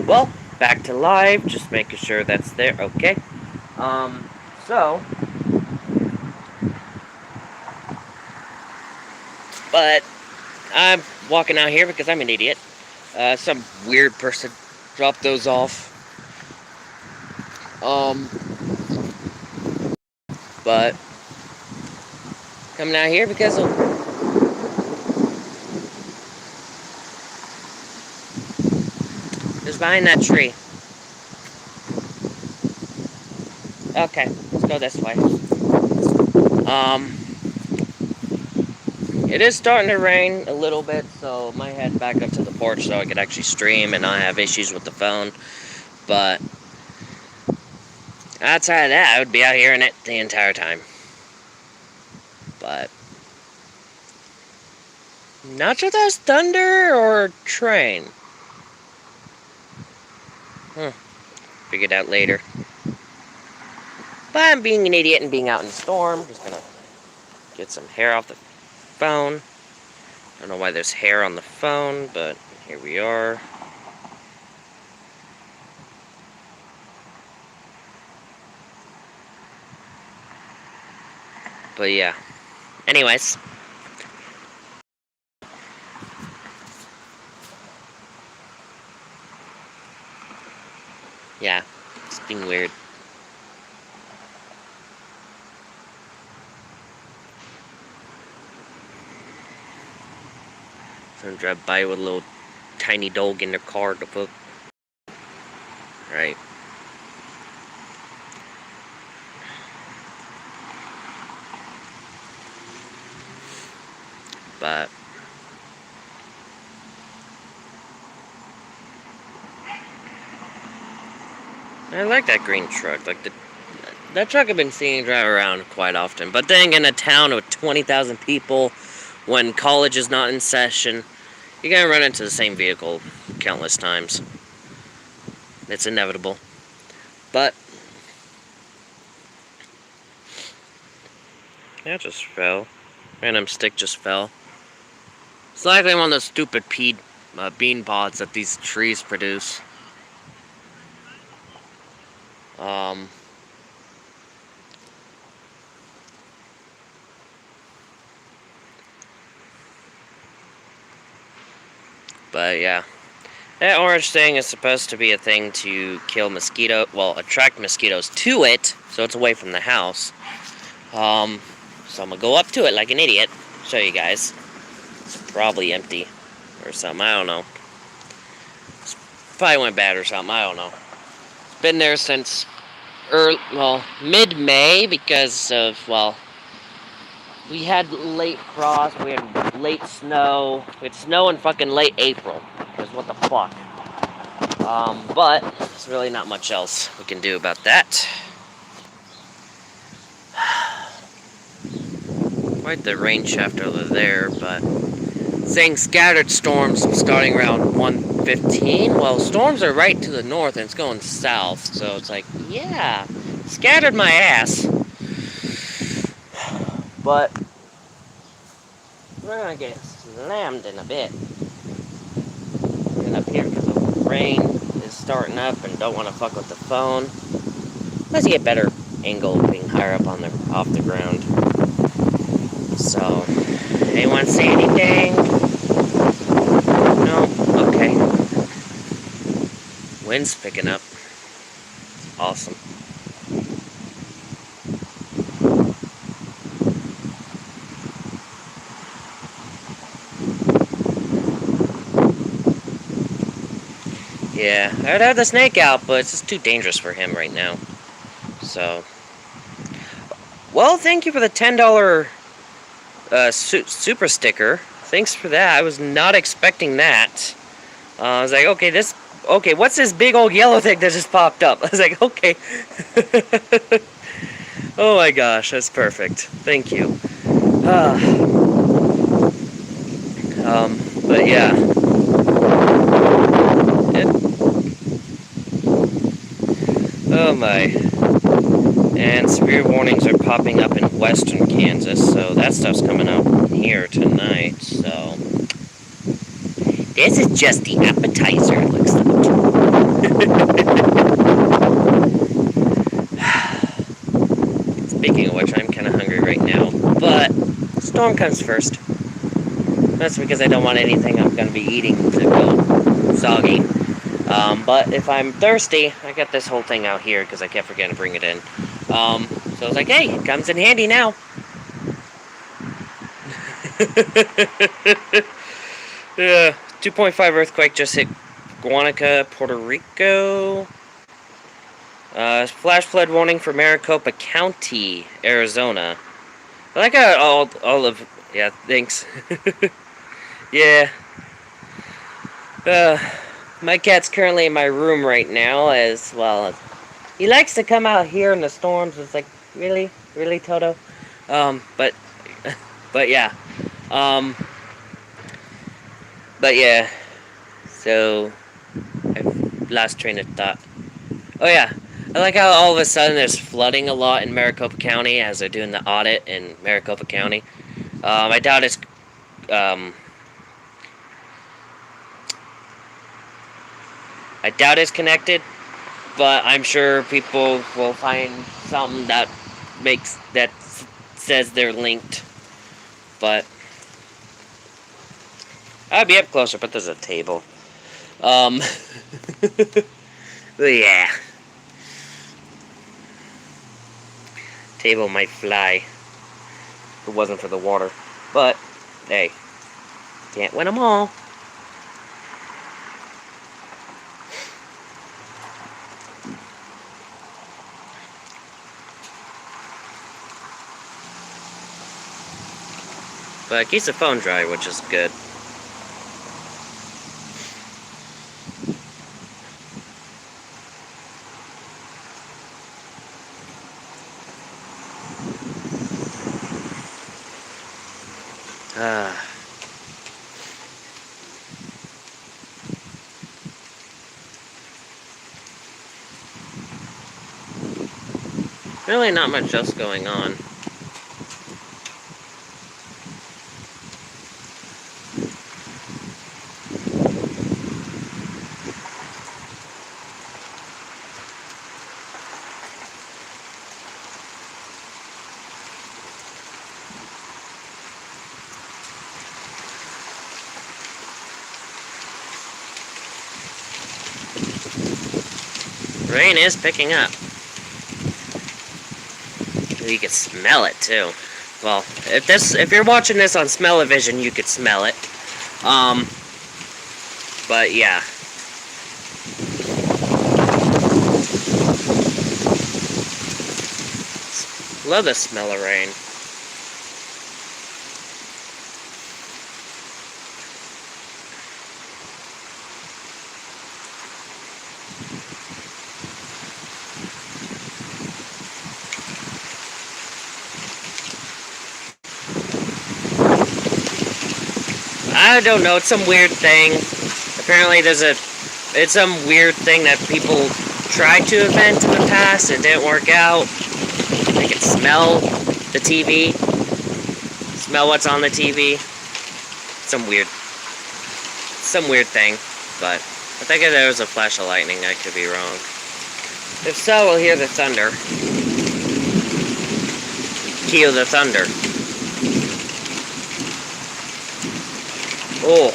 Well, back to live, just making sure that's there, okay. So, but I'm walking out here because I'm an idiot. Some weird person dropped those off. But coming out here because of just behind that tree. Okay, let's go this way. It is starting to rain a little bit, so I might head back up to the porch so I could actually stream and not have issues with the phone. But outside of that, I would be out here in it the entire time. But not sure if that's thunder or train. Figure it out later. But I'm being an idiot and being out in the storm. Just gonna get some hair off the phone. I don't know why there's hair on the phone, but here we are. But yeah. Anyways. Yeah, it's being weird. Someone drive by with a little tiny dog in their car to put. Right. But I like that green truck. Like that truck I've been seeing drive around quite often. But then in a town of 20,000 people, when college is not in session, you're gonna run into the same vehicle countless times. It's inevitable. But that just fell. Random stick just fell. It's likely one of those stupid bean pods that these trees produce. But yeah, that orange thing is supposed to be a thing to kill attract mosquitoes to it, so it's away from the house. So I'm gonna go up to it like an idiot, show you guys. It's probably empty or something, I don't know. It's probably went bad or something, I don't know. It's been there since mid-May because of, we had late frost, we had late snow. We had snow in fucking late April. Because what the fuck. But there's really not much else we can do about that. Quite the rain shaft over there, but saying scattered storms starting around 1:15. Well, storms are right to the north and it's going south, so it's like, yeah, scattered my ass. But we're gonna get slammed in a bit. Getting up here because the rain is starting up and don't want to fuck with the phone. Unless you get better angle being higher up off the ground. So, anyone say anything? No? Okay. Wind's picking up. Awesome. Yeah, I'd have the snake out, but it's just too dangerous for him right now. So, well, thank you for the $10 super sticker. Thanks for that. I was not expecting that. I was like, okay, what's this big old yellow thing that just popped up? I was like, okay. Oh my gosh, that's perfect. Thank you. But yeah. Oh my. And severe warnings are popping up in western Kansas, so that stuff's coming out here tonight, so. This is just the appetizer, it looks like. Speaking of which, I'm kind of hungry right now, but storm comes first. That's because I don't want anything I'm going to be eating to go soggy. But if I'm thirsty, I got this whole thing out here because I kept forgetting to bring it in. So I was like, hey, it comes in handy now. Yeah, 2.5 earthquake just hit Guanica, Puerto Rico. Flash flood warning for Maricopa County, Arizona. I like how all of... Yeah, thanks. Yeah. My cat's currently in my room right now, as well. He likes to come out here in the storms. It's like, really? Really, Toto? But yeah. But yeah. So, I've lost train of thought. Oh yeah. I like how all of a sudden there's flooding a lot in Maricopa County as they're doing the audit in Maricopa County. I doubt it's, connected, but I'm sure people will find something that says they're linked. But I'll be up closer, but there's a table. But yeah. Table might fly if it wasn't for the water. But, hey, can't win them all. But it keeps the phone dry, which is good. Really not much else going on. Rain is picking up. You can smell it too. Well, if you're watching this on smell-o-vision, you could smell it. But yeah. Love the smell of rain. I don't know, it's some weird thing. Apparently it's some weird thing that people tried to invent in the past. It didn't work out. They can smell the TV. Smell what's on the TV. Some weird thing. But I think if there was a flash of lightning, I could be wrong. If so, we'll hear the thunder. Keel the thunder. Oh,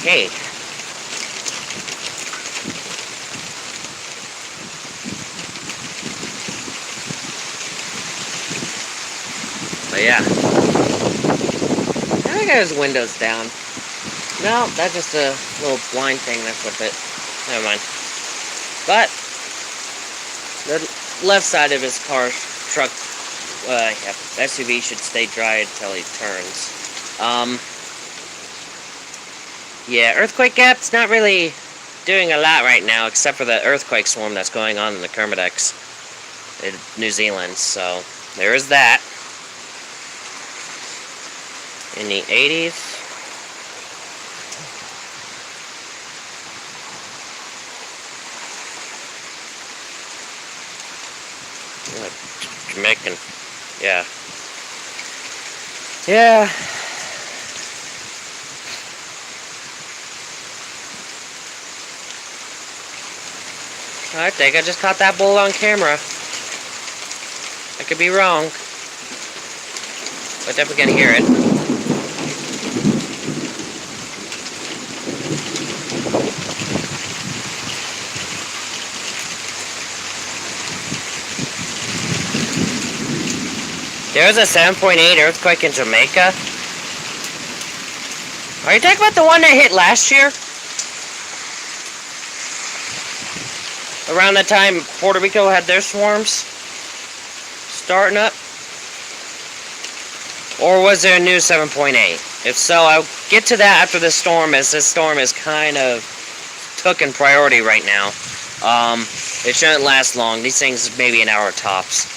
hey. But yeah. I think I have his windows down. No, that's just a little blind thing that's with it. Never mind. But the left side of his truck, SUV should stay dry until he turns. Yeah, earthquake gap's not really doing a lot right now, except for the earthquake swarm that's going on in the Kermadex in New Zealand. So there is that. In the 80s. Jamaican. Yeah. Yeah. I think I just caught that bull on camera. I could be wrong. But definitely gonna hear it. There was a 7.8 earthquake in Jamaica. Are you talking about the one that hit last year? Around the time Puerto Rico had their swarms starting up? Or was there a new 7.8? If so, I'll get to that after this storm, as this storm is kind of taking priority right now. It shouldn't last long. These things maybe an hour tops.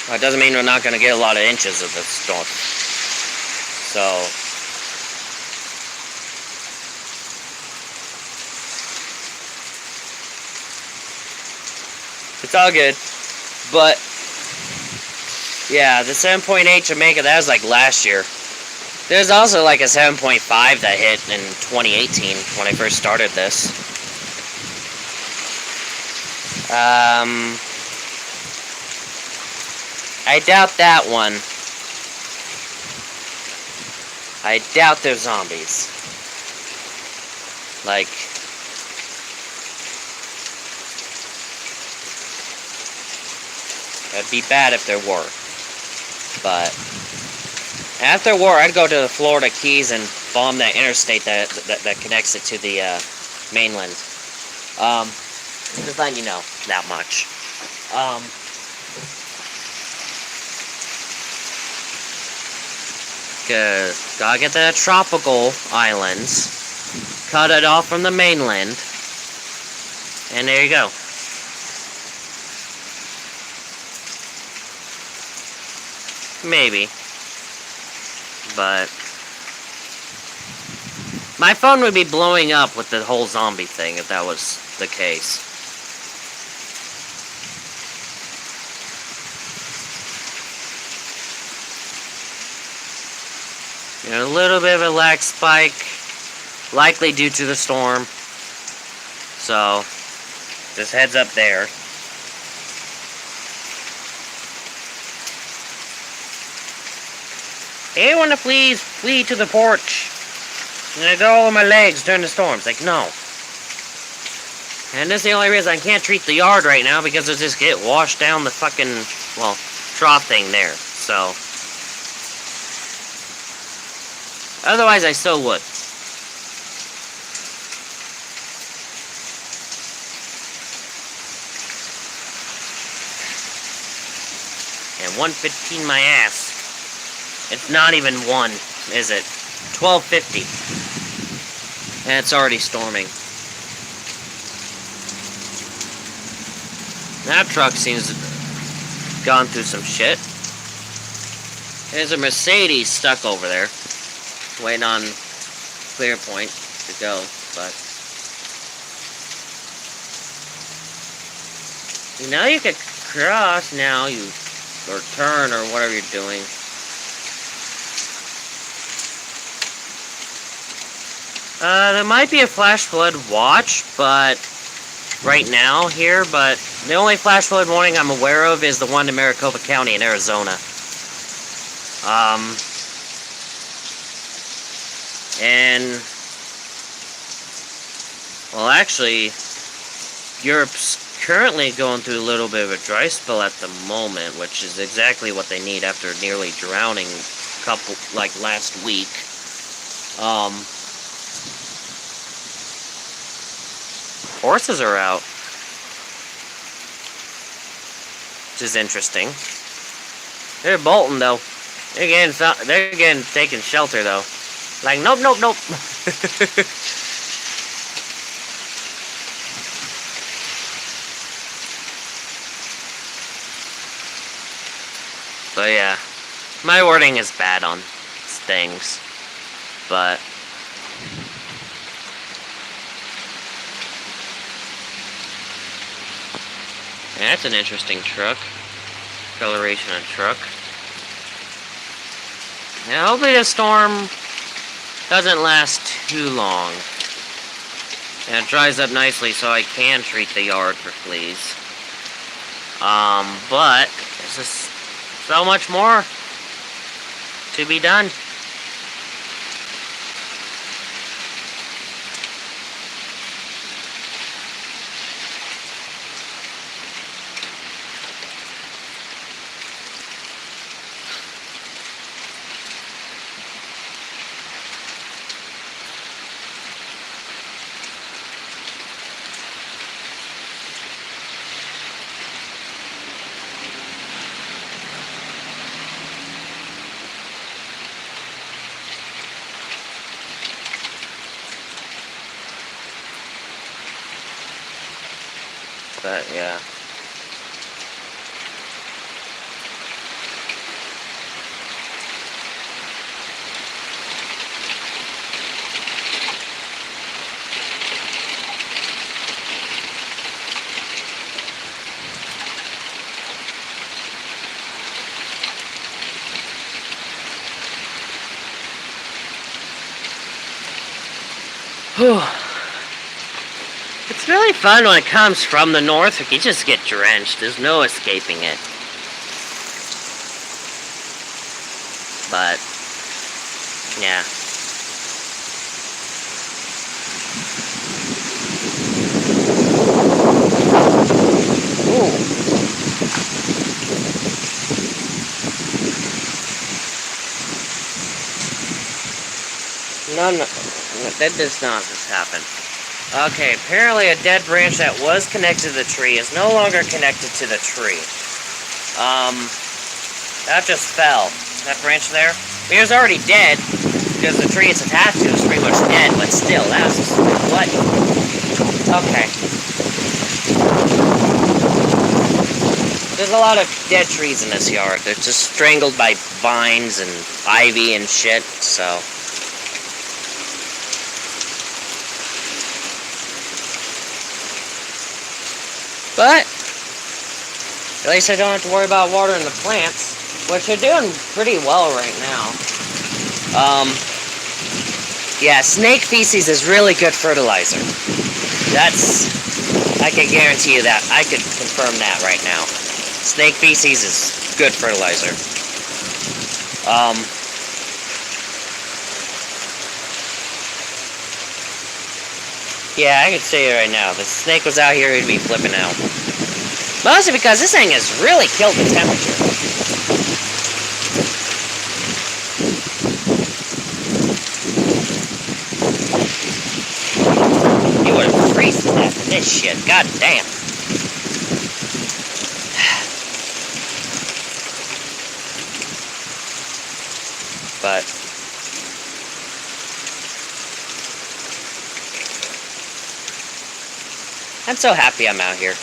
It doesn't mean we're not going to get a lot of inches of this storm. So, it's all good. But, yeah, the 7.8 Jamaica, that was like last year. There's also like a 7.5 that hit in 2018 when I first started this. I doubt that one. I doubt they're zombies. Like, that'd be bad if there were. But if there were, I'd go to the Florida Keys and bomb that interstate that connects it to the mainland. Just letting you know that much. Cause gotta get the tropical islands, cut it off from the mainland, and there you go. Maybe. But my phone would be blowing up with the whole zombie thing if that was the case. You know, a little bit of a lag spike, likely due to the storm. So, just heads up there. Anyone to please flee to the porch. I'm gonna go over my legs during the storm. It's like, no. And this is the only reason I can't treat the yard right now, because it'll just get washed down the fucking, well, trough thing there. So, otherwise I still would. And 115 my ass. It's not even 1, is it? 1250. And it's already storming. That truck seems to have gone through some shit. There's a Mercedes stuck over there, waiting on clear point to go, but you know you could cross now, or turn, or whatever you're doing. There might be a flash flood watch, but right now here, but the only flash flood warning I'm aware of is the one in Maricopa County in Arizona. And, well, actually, Europe's currently going through a little bit of a dry spell at the moment, which is exactly what they need after nearly drowning last week. Horses are out, which is interesting. They're bolting though. They're getting taken shelter though. Like, nope, nope, nope. But yeah, my wording is bad on things, but yeah, that's an interesting truck. Coloration of truck. Yeah, hopefully the storm doesn't last too long. And it dries up nicely so I can treat the yard for fleas. But there's just so much more to be done. But yeah. Whew. It's really fun when it comes from the north. You just get drenched. There's no escaping it. But, yeah. Ooh. No, that does not just happen. Okay, apparently a dead branch that was connected to the tree is no longer connected to the tree. That just fell. That branch there, it was already dead, because the tree it's attached to is pretty much dead, but still, that was just, what? Okay. There's a lot of dead trees in this yard. They're just strangled by vines and ivy and shit, so... But, at least I don't have to worry about watering the plants, which are doing pretty well right now. Yeah, snake feces is really good fertilizer. I can guarantee you that. I could confirm that right now. Snake feces is good fertilizer. Yeah, I can tell you right now, if the snake was out here, he'd be flipping out. Mostly because this thing has really killed the temperature. You would have freezed to death in this shit, god damn. But... I'm so happy I'm out here.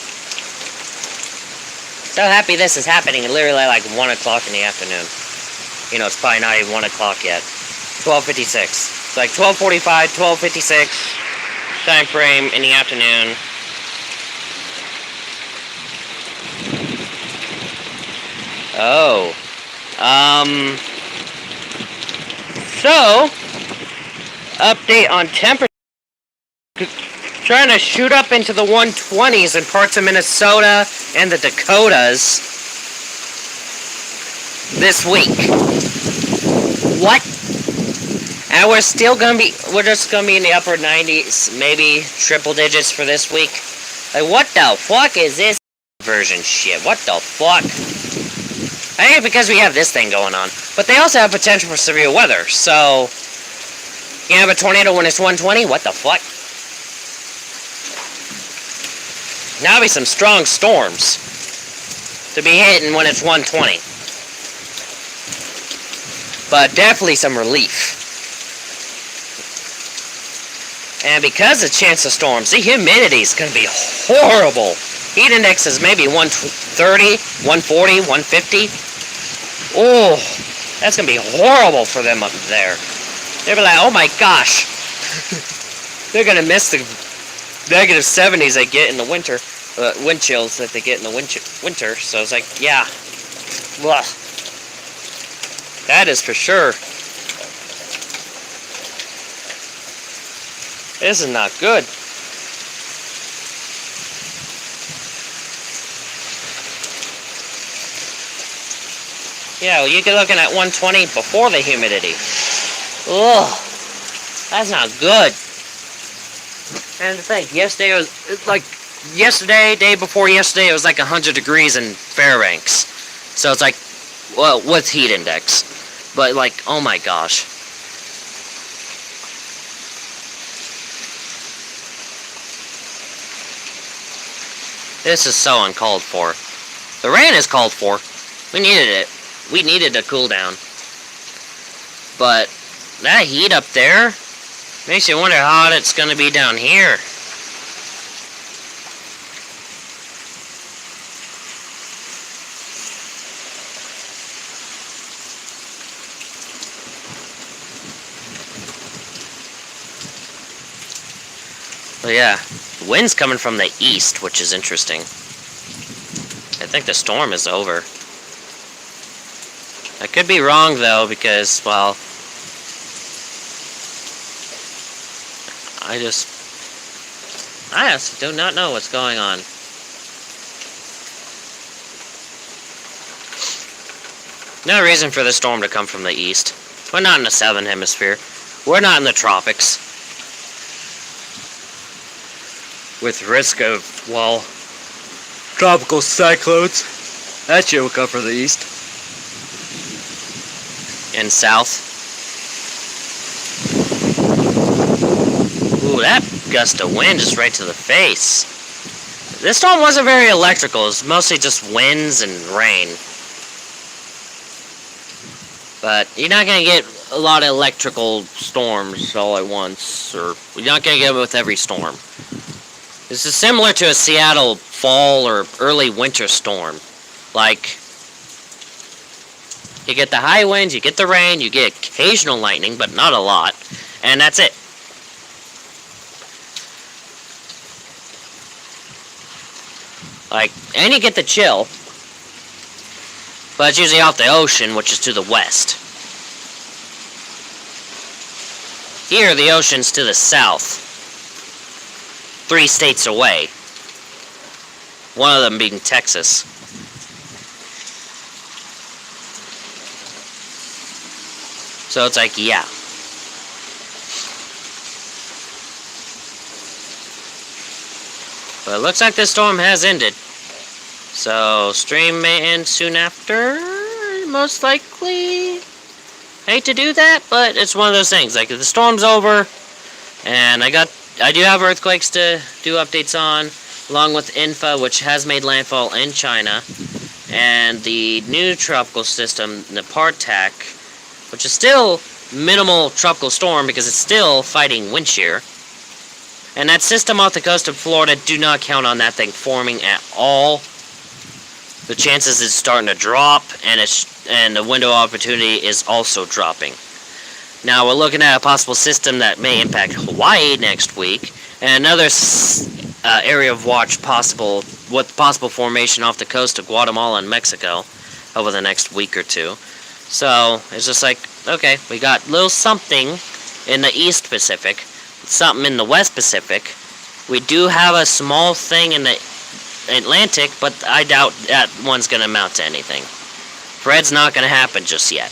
So happy this is happening literally like 1 o'clock in the afternoon. You know, it's probably not even 1 o'clock yet. 12:56. It's like 12:45, 12:56 time frame in the afternoon. Oh. So, update on temperature. Trying to shoot up into the 120s in parts of Minnesota and the Dakotas this week. What? And we're just gonna be in the upper 90s, maybe triple digits for this week. Like, what the fuck is this version shit? What the fuck? I think because we have this thing going on. But they also have potential for severe weather, so... You have a tornado when it's 120? What the fuck? Now be some strong storms to be hitting when it's 120. But definitely some relief. And because of chance of storms, the humidity is going to be horrible. Heat index is maybe 130, 140, 150. Oh, that's going to be horrible for them up there. They'll be like, oh my gosh. They're going to miss the negative 70s they get in the winter. Wind chills that they get in the winter. So it's like, yeah. Ugh. That is for sure. This is not good. Yeah, you're looking at 120 before the humidity. Ugh, that's not good. And to think, yesterday was like day before yesterday, it was like 100 degrees in Fairbanks. So it's like, well, with heat index, but like, oh my gosh. This is so uncalled for. The rain is called for. We needed it. We needed a cool down. But that heat up there makes you wonder how hot it's gonna be down here. But yeah, the wind's coming from the east, which is interesting. I think the storm is over. I could be wrong though, because, well, I honestly do not know what's going on. No reason for the storm to come from the east. We're not in the southern hemisphere. We're not in the tropics. With risk of, well, tropical cyclones. That shit will come from the east. And south. Ooh, that gust of wind is right to the face. This storm wasn't very electrical. It was mostly just winds and rain. But you're not going to get a lot of electrical storms all at once. Or you're not going to get it with every storm. This is similar to a Seattle fall or early winter storm. Like, you get the high winds, you get the rain, you get occasional lightning, but not a lot. And that's it. Like, and you get the chill. But it's usually off the ocean, which is to the west. Here, the ocean's to the south. 3 states away. One of them being Texas. So it's like, yeah. But it looks like this storm has ended. So, stream may end soon after, most likely. Hate to do that, but it's one of those things. Like, if the storm's over, and I do have earthquakes to do updates on, along with INFA, which has made landfall in China, and the new tropical system, Napartak, which is still minimal tropical storm because it's still fighting wind shear. And that system off the coast of Florida, do not count on that thing forming at all. The chances is starting to drop, and the window of opportunity is also dropping. Now we're looking at a possible system that may impact Hawaii next week, and another area of watch with possible formation off the coast of Guatemala and Mexico over the next week or two. So it's just like, okay, we got a little something in the East Pacific, something in the West Pacific. We do have a small thing in the Atlantic, but I doubt that one's going to amount to anything. Fred's not going to happen just yet.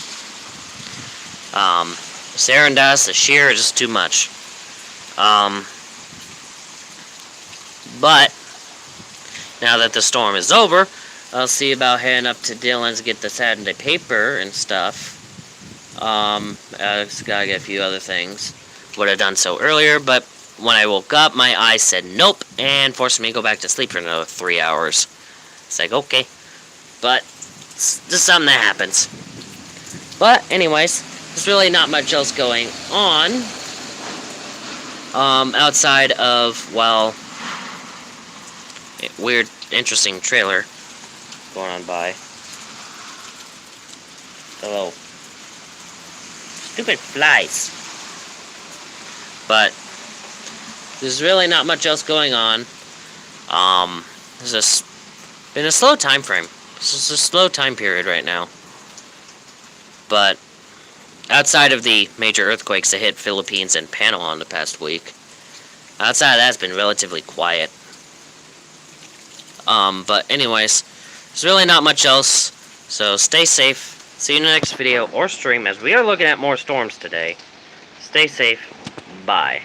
Sarin dust, the shear is just too much. But now that the storm is over, I'll see about heading up to Dillon's to get the Saturday paper and stuff. I just gotta get a few other things. Would have done so earlier, but when I woke up, my eyes said nope, and forced me to go back to sleep for another 3 hours. It's like, okay. But it's just something that happens. But anyways, there's really not much else going on. Outside of, well, weird, interesting trailer going on by. Hello. Stupid flies. But there's really not much else going on. There's been a slow time frame. This is a slow time period right now. But outside of the major earthquakes that hit Philippines and Panama in the past week, outside of that, it's been relatively quiet. But anyways, there's really not much else. So stay safe, See you in the next video or stream, as we are looking at more storms today. Stay safe. Bye.